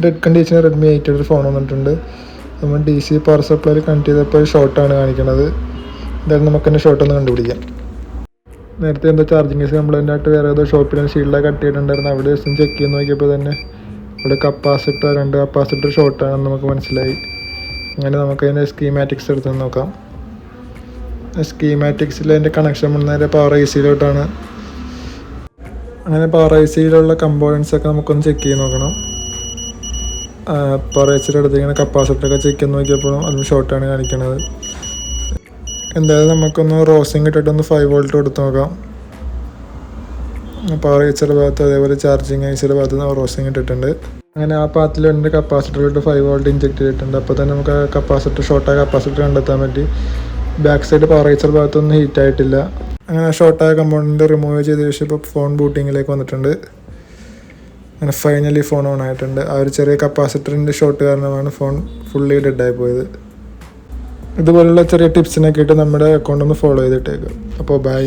Dead കണ്ടീഷന് Redmi 8 ഒരു phone വന്നിട്ടുണ്ട്. നമ്മൾ DC പവർ സപ്ലൈയിൽ കണക്ട് ചെയ്തപ്പോൾ ഷോർട്ടാണ് കാണിക്കുന്നത്. എന്തായാലും നമുക്ക് തന്നെ ഷോർട്ടൊന്ന് കണ്ടുപിടിക്കാം. നേരത്തെ എന്തോ ചാർജിങ് കേസ് കംപ്ലൈൻ്റ് ആയിട്ട് വേറെ ഏതോ ഷോപ്പിൽ ഷീൽഡൊക്കെ കട്ട് ചെയ്തിട്ടുണ്ടായിരുന്നു. അവിടെ ദിവസം ചെക്ക് ചെയ്ത് നോക്കിയപ്പോൾ തന്നെ ഇവിടെ രണ്ട് കപ്പാസിറ്റർ ഷോർട്ടാണെന്ന് നമുക്ക് മനസ്സിലായി. അങ്ങനെ നമുക്കതിൻ്റെ സ്കീമാറ്റിക്സ് എടുത്ത് നോക്കാം. സ്കീമാറ്റിക്സിൽ അതിൻ്റെ കണക്ഷൻ നേരെ പവർ ICയിലോട്ടാണ്. അങ്ങനെ പവർ ICയിലുള്ള കമ്പോണൻസൊക്കെ നമുക്കൊന്ന് ചെക്ക് ചെയ്ത് നോക്കണം. പവർ ICയുടെ അടുത്ത് ഇങ്ങനെ കപ്പാസിറ്ററൊക്കെ ചെക്ക് ചെയ്ത് നോക്കിയപ്പോഴും അതും ഷോർട്ടാണ് കാണിക്കുന്നത്. എന്തായാലും നമുക്കൊന്ന് റോസിങ് ഇട്ടിട്ടൊന്ന് 5 വോൾട്ട് കൊടുത്ത് നോക്കാം. പവർ ICയുടെ ഭാഗത്ത് അതേപോലെ ചാർജിങ് ICയുടെ ഭാഗത്ത് റോസിങ് ഇട്ടിട്ടുണ്ട്. അങ്ങനെ ആ പാത്തിൽ രണ്ട് കപ്പാസിറ്ററിലോട്ട് 5 വോൾട്ട് ഇഞ്ചെക്ട് ചെയ്തിട്ടുണ്ട്. അപ്പോൾ തന്നെ നമുക്ക് ആ ഷോർട്ടായ കപ്പാസിറ്റർ കണ്ടെത്താൻ പറ്റി. ബാക്ക് സൈഡ് പവർ ICയുടെ ഭാഗത്തൊന്നും ഹീറ്റ് ആയിട്ടില്ല. അങ്ങനെ ഷോർട്ടായ കമ്പോണൻറ്റ് റിമൂവ് ചെയ്ത ശേഷം ഇപ്പോൾ ഫോൺ ബൂട്ടിങ്ങിലേക്ക് വന്നിട്ടുണ്ട്. അങ്ങനെ ഫൈനലി ഫോൺ ഓൺ ആയിട്ടുണ്ട്. ആ ഒരു ചെറിയ കപ്പാസിറ്ററിൻ്റെ ഷോർട്ട് കാരണമാണ് ഫോൺ ഫുള്ളി ഡെഡായി പോയത്. ഇതുപോലുള്ള ചെറിയ ടിപ്സിനൊക്കെ ആയിട്ട് നമ്മുടെ അക്കൗണ്ട് ഒന്ന് ഫോളോ ചെയ്തിട്ടേക്കും. അപ്പോൾ ബൈ.